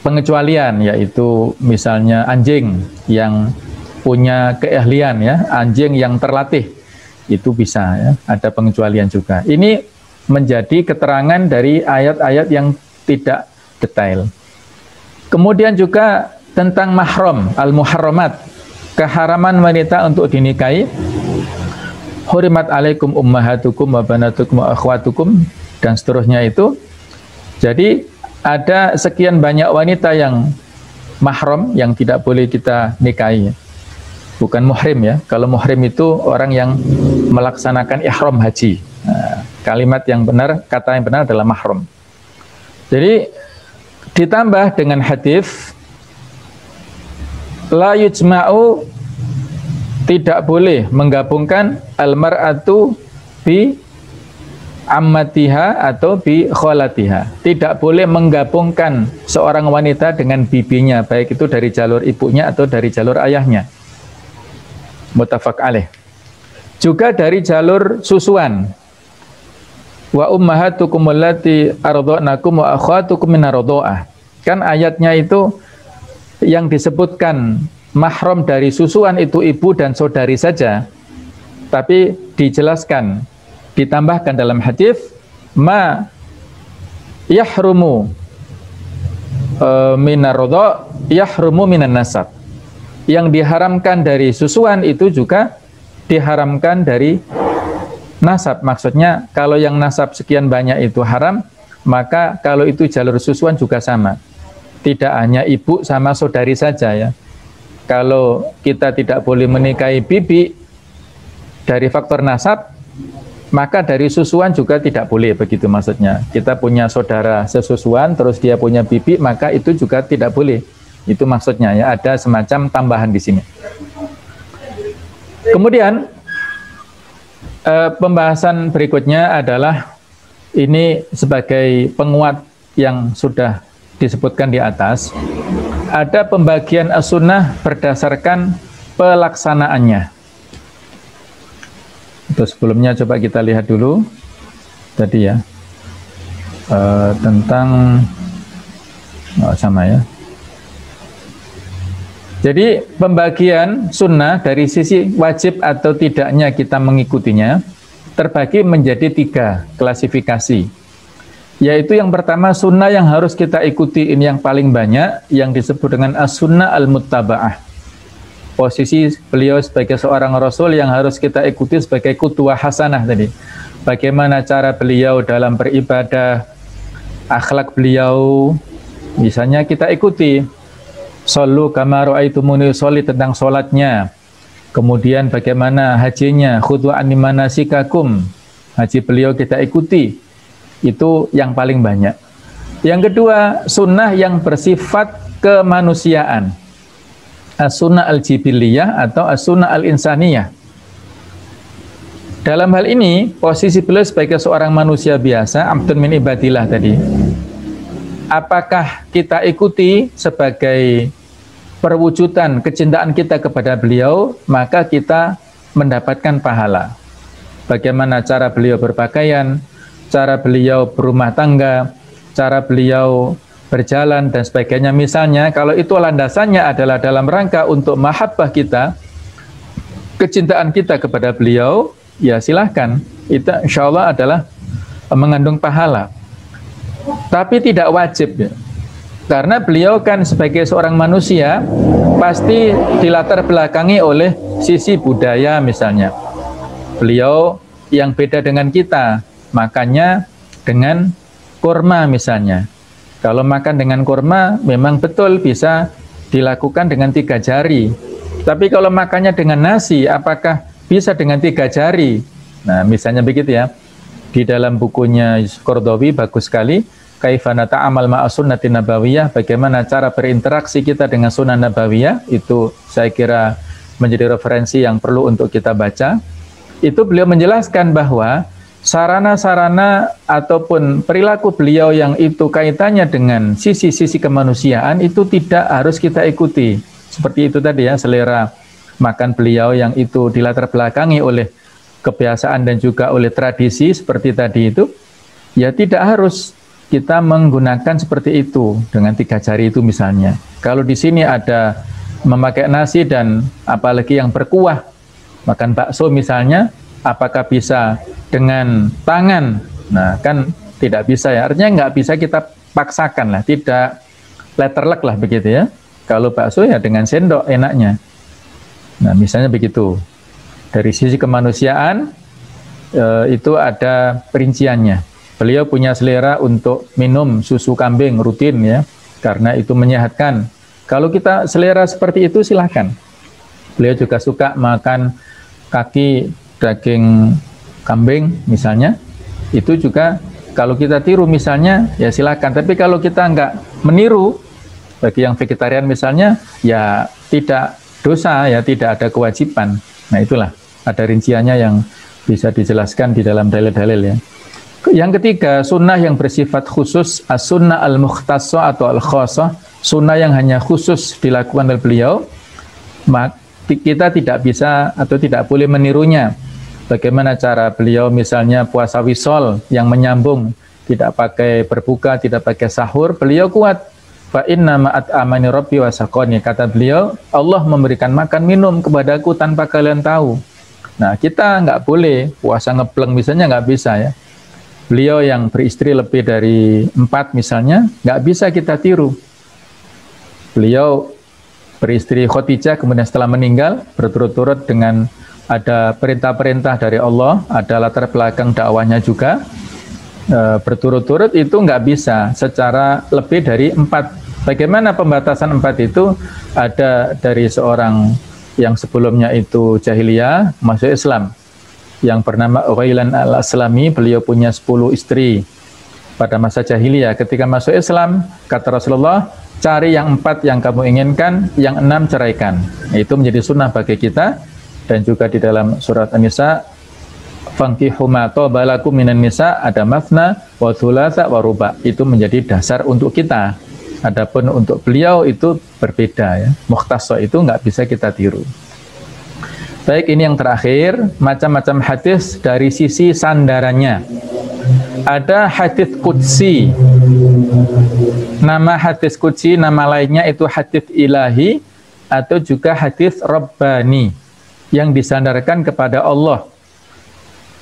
pengecualian, yaitu misalnya anjing yang punya keahlian ya, anjing yang terlatih, itu bisa ya, ada pengecualian juga. Ini menjadi keterangan dari ayat-ayat yang tidak detail. Kemudian juga tentang mahram, al-muharramat, keharaman wanita untuk dinikahi. Hurimat alaikum ummahatukum wa banatukum wa akhwatukum, dan seterusnya itu. Jadi ada sekian banyak wanita yang mahram, yang tidak boleh kita nikahi. Bukan muhrim ya. Kalau muhrim itu orang yang melaksanakan ihram haji. Nah, kalimat yang benar, kata yang benar adalah mahram. Jadi ditambah dengan hadis la yujma'u, tidak boleh menggabungkan al-mar'atu bi ammatiha atau bi kholatiha. Tidak boleh menggabungkan seorang wanita dengan bibinya, baik itu dari jalur ibunya atau dari jalur ayahnya. Muttafaq alaih. Juga dari jalur susuan. Wa ummahatukum allati ardhanakum wa akhwatukum min ardha'ah. Kan ayatnya itu yang disebutkan mahram dari susuan itu ibu dan saudari saja. Tapi dijelaskan, ditambahkan dalam hadis ma yahrumu minar ardha yahrumu minan nasab. Yang diharamkan dari susuan itu juga diharamkan dari nasab. Maksudnya kalau yang nasab sekian banyak itu haram, maka kalau itu jalur susuan juga sama. Tidak hanya ibu sama saudari saja ya. Kalau kita tidak boleh menikahi bibi dari faktor nasab, maka dari susuan juga tidak boleh, begitu maksudnya. Kita punya saudara sesusuan, terus dia punya bibi, maka itu juga tidak boleh. Itu maksudnya ya, ada semacam tambahan di sini. Kemudian pembahasan berikutnya adalah ini sebagai penguat yang sudah disebutkan di atas. Ada pembagian as-sunnah berdasarkan pelaksanaannya. Itu sebelumnya coba kita lihat dulu tadi ya, tentang sama ya. Jadi pembagian sunnah dari sisi wajib atau tidaknya kita mengikutinya terbagi menjadi 3 klasifikasi. Yaitu yang pertama sunnah yang harus kita ikuti, ini yang paling banyak, yang disebut dengan as-sunnah al-muttaba'ah. Posisi beliau sebagai seorang rasul yang harus kita ikuti sebagai qudwah hasanah tadi. Bagaimana cara beliau dalam beribadah, akhlak beliau, misalnya kita ikuti. Shollu kama ra'aitumuni sholli, tentang sholatnya. Kemudian bagaimana hajinya, khudhu anni manasikakum, haji beliau kita ikuti, itu yang paling banyak. Yang kedua, sunnah yang bersifat kemanusiaan, as-sunnah al-jibiliyah atau as-sunnah al-insaniyah. Dalam hal ini, posisi beliau sebagai seorang manusia biasa, abdun min ibadillah tadi, apakah kita ikuti sebagai perwujudan kecintaan kita kepada beliau, maka kita mendapatkan pahala. Bagaimana cara beliau berpakaian, cara beliau berumah tangga, cara beliau berjalan dan sebagainya. Misalnya, kalau itu landasannya adalah dalam rangka untuk mahabbah kita, kecintaan kita kepada beliau, ya silahkan, itu insya Allah adalah mengandung pahala. Tapi tidak wajib ya. Karena beliau kan sebagai seorang manusia pasti dilatar belakangi oleh sisi budaya misalnya. Beliau yang beda dengan kita, makanya dengan kurma misalnya. Kalau makan dengan kurma memang betul bisa dilakukan dengan 3 jari. Tapi kalau makannya dengan nasi, apakah bisa dengan 3 jari? Nah, misalnya begitu ya. Di dalam bukunya Qardawi bagus sekali, Kaifana ta'amal ma'as sunnati nabawiyah, bagaimana cara berinteraksi kita dengan sunnah nabawiyah, itu saya kira menjadi referensi yang perlu untuk kita baca. Itu beliau menjelaskan bahwa sarana-sarana ataupun perilaku beliau yang itu kaitannya dengan sisi-sisi kemanusiaan itu tidak harus kita ikuti. Seperti itu tadi ya, selera makan beliau yang itu dilatar belakangi oleh kebiasaan dan juga oleh tradisi seperti tadi itu, ya tidak harus kita menggunakan seperti itu dengan 3 jari itu misalnya. Kalau di sini ada memakai nasi dan apalagi yang berkuah, makan bakso misalnya, apakah bisa dengan tangan? Nah kan tidak bisa ya, artinya nggak bisa kita paksakan lah, tidak letterlek lah begitu ya. Kalau bakso ya dengan sendok enaknya. Nah misalnya begitu. Dari sisi kemanusiaan itu ada perinciannya. Beliau punya selera untuk minum susu kambing rutin ya, karena itu menyehatkan. Kalau kita selera seperti itu silahkan. Beliau juga suka makan kaki daging kambing misalnya, itu juga kalau kita tiru misalnya ya silahkan. Tapi kalau kita nggak meniru, bagi yang vegetarian misalnya ya tidak dosa ya, tidak ada kewajiban. Nah itulah ada rinciannya yang bisa dijelaskan di dalam dalil-dalil ya. Yang ketiga, sunnah yang bersifat khusus, as-sunnah al-mukhtassah atau al-khassah, sunnah yang hanya khusus dilakukan oleh beliau, kita tidak bisa atau tidak boleh menirunya. Bagaimana cara beliau misalnya puasa wisol yang menyambung, tidak pakai berbuka, tidak pakai sahur, beliau kuat. Fa inna ma'at amani rabbi wa saqani, kata beliau, Allah memberikan makan minum kepadaku tanpa kalian tahu. Nah, kita nggak boleh puasa ngebleng misalnya, nggak bisa ya. Beliau yang beristri lebih dari 4 misalnya, nggak bisa kita tiru. Beliau beristri Khadijah, kemudian setelah meninggal, berturut-turut dengan ada perintah-perintah dari Allah, ada latar belakang dakwahnya juga, berturut-turut itu nggak bisa secara lebih dari 4. Bagaimana pembatasan 4 itu? Ada dari seorang yang sebelumnya itu jahiliyah, masuk Islam, yang bernama Ughailan al-Aslami, beliau punya 10 istri pada masa jahiliyah. Ketika masuk Islam, kata Rasulullah, cari yang 4 yang kamu inginkan, yang 6 ceraikan. Itu menjadi sunnah bagi kita. Dan juga di dalam surat An-Nisa, fankihu ma taba lakum minan nisa, ada mathna wa thulatsa wa ruba. Itu menjadi dasar untuk kita. Adapun untuk beliau itu berbeda ya. Mukhtasah itu nggak bisa kita tiru. Baik, ini yang terakhir, macam-macam hadis dari sisi sandarannya. Ada hadis qudsi. Nama hadis qudsi, nama lainnya itu hadis ilahi atau juga hadis rabbani yang disandarkan kepada Allah.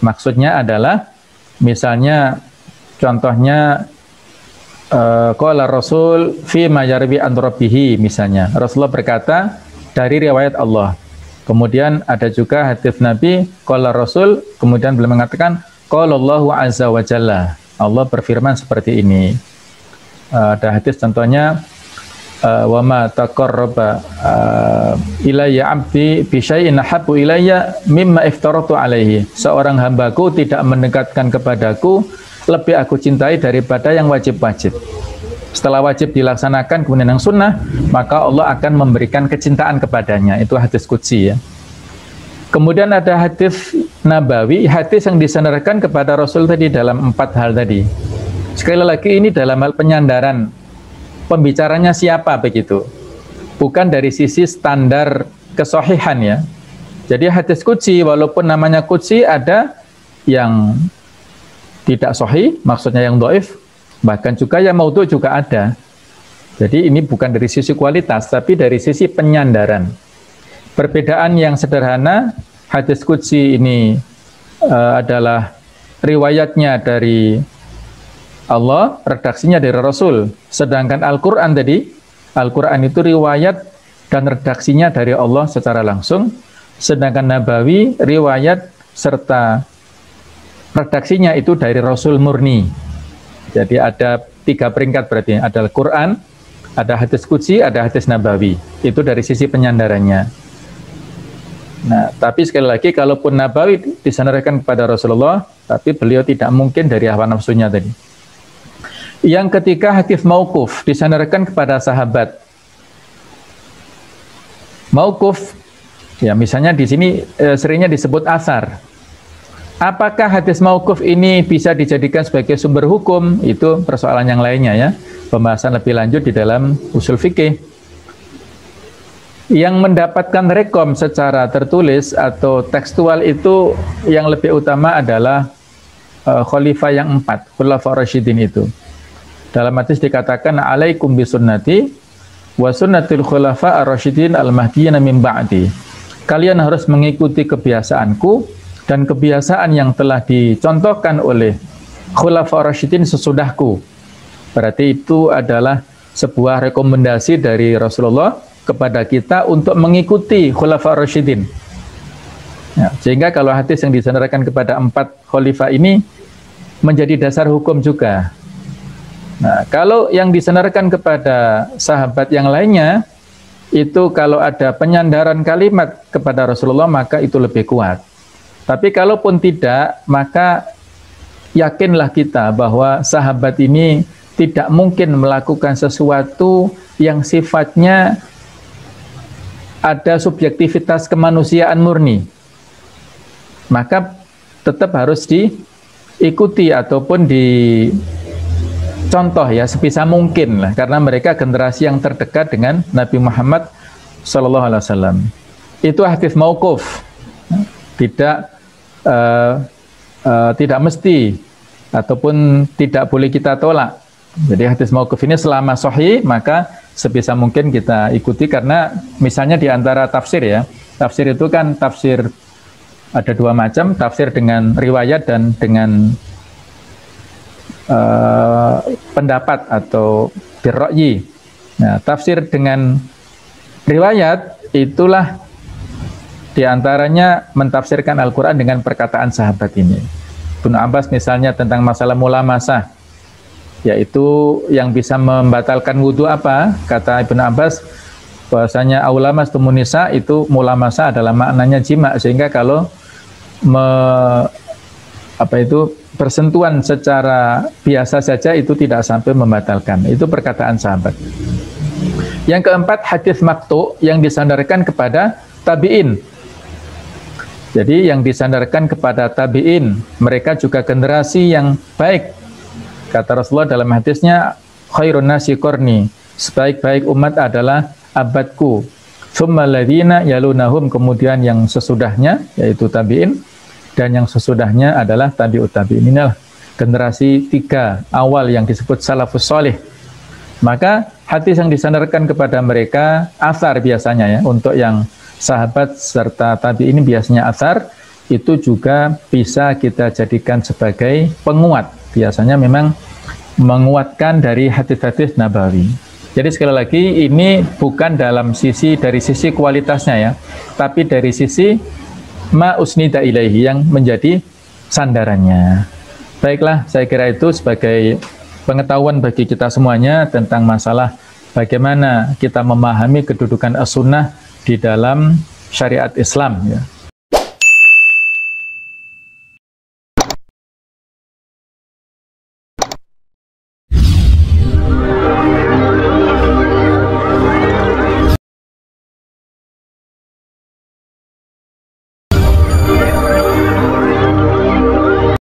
Maksudnya adalah misalnya contohnya qala Rasul fi ma yarwi an rabbihi, misalnya Rasulullah berkata dari riwayat Allah. Kemudian ada juga hadis Nabi, qala Rasul, kemudian beliau mengatakan qala Allahu azza wa jalla. Allah berfirman seperti ini. Ada hadis contohnya wa ma taqarraba ilayya 'abdi bi syai'in ahabbu ilayya mimma iftaratu alaihi. Seorang hambaku tidak mendekatkan kepadaku lebih aku cintai daripada yang wajib-wajib. Setelah wajib dilaksanakan kemudian yang sunnah, maka Allah akan memberikan kecintaan kepadanya. Itu hadis qudsi ya. Kemudian ada hadis nabawi, hadis yang disandarkan kepada Rasul tadi dalam 4 hal tadi. Sekali lagi ini dalam hal penyandaran. Pembicaranya siapa begitu? Bukan dari sisi standar kesohihan ya. Jadi hadis qudsi walaupun namanya qudsi ada yang tidak sahih, maksudnya yang dhaif, bahkan juga yang maudhu juga ada. Jadi ini bukan dari sisi kualitas, tapi dari sisi penyandaran. Perbedaan yang sederhana, hadis qudsi ini adalah riwayatnya dari Allah, redaksinya dari Rasul. Sedangkan Al-Quran tadi, Al-Quran itu riwayat dan redaksinya dari Allah secara langsung. Sedangkan Nabawi, riwayat serta redaksinya itu dari Rasul murni. Jadi ada 3 peringkat berarti, ada Al-Quran, ada hadis qudsi, ada hadis nabawi. Itu dari sisi penyandarannya. Nah, tapi sekali lagi, kalaupun nabawi disandarkan kepada Rasulullah, tapi beliau tidak mungkin dari hawa nafsunya tadi. Yang ketiga, hadis mauquf, disandarkan kepada sahabat. Mauquf, ya misalnya di sini seringnya disebut asar. Apakah hadis mauquf ini bisa dijadikan sebagai sumber hukum? Itu persoalan yang lainnya ya. Pembahasan lebih lanjut di dalam usul fikih. Yang mendapatkan rekom secara tertulis atau tekstual itu yang lebih utama adalah khalifah yang 4, khulafa rasyidin itu. Dalam hadis dikatakan alaikum bisunnati wa sunnatil khulafa ar-rasyidin al-mahdiyyin min ba'di. Kalian harus mengikuti kebiasaanku dan kebiasaan yang telah dicontohkan oleh khulafa rasyidin sesudahku. Berarti itu adalah sebuah rekomendasi dari Rasulullah kepada kita untuk mengikuti khulafa rasyidin. Ya, sehingga kalau hadis yang disandarkan kepada 4 khalifah ini menjadi dasar hukum juga. Nah, kalau yang disandarkan kepada sahabat yang lainnya, itu kalau ada penyandaran kalimat kepada Rasulullah, maka itu lebih kuat. Tapi kalaupun tidak, maka yakinlah kita bahwa sahabat ini tidak mungkin melakukan sesuatu yang sifatnya ada subjektivitas kemanusiaan murni. Maka tetap harus diikuti ataupun dicontoh ya sebisa mungkin lah, karena mereka generasi yang terdekat dengan Nabi Muhammad SAW. Itu hadis mauquf, tidak mesti ataupun tidak boleh kita tolak. Jadi hadis mauquf ini selama sahih maka sebisa mungkin kita ikuti, karena misalnya di antara tafsir ya, tafsir itu kan tafsir ada 2 macam, tafsir dengan riwayat dan dengan pendapat atau birra'yi. Nah, tafsir dengan riwayat itulah diantaranya mentafsirkan Al-Quran dengan perkataan sahabat ini. Ibnu Abbas misalnya tentang masalah mulamasah, yaitu yang bisa membatalkan wudhu apa? Kata Ibnu Abbas, bahwasanya aulamas tumunisa itu mulamasah adalah maknanya jima, sehingga kalau bersentuhan secara biasa saja itu tidak sampai membatalkan. Itu perkataan sahabat. Yang keempat, hadis maqtu yang disandarkan kepada tabi'in. Jadi yang disandarkan kepada tabi'in, mereka juga generasi yang baik. Kata Rasulullah dalam hadisnya, khairun nasi qarni, sebaik-baik umat adalah abadku. Tsumma alladziina yalunahum, kemudian yang sesudahnya yaitu tabi'in, dan yang sesudahnya adalah tabi'ut tabi'in. Inilah generasi 3 awal yang disebut salafus salih. Maka hadis yang disandarkan kepada mereka asar biasanya ya, untuk yang sahabat serta tabi'in biasanya asar, itu juga bisa kita jadikan sebagai penguat. Biasanya memang menguatkan dari hadis-hadis nabawi. Jadi sekali lagi ini bukan dari sisi kualitasnya ya, tapi dari sisi ma usnida ilaihi yang menjadi sandarannya. Baiklah, saya kira itu sebagai pengetahuan bagi kita semuanya tentang masalah bagaimana kita memahami kedudukan as-sunnah di dalam syariat Islam ya.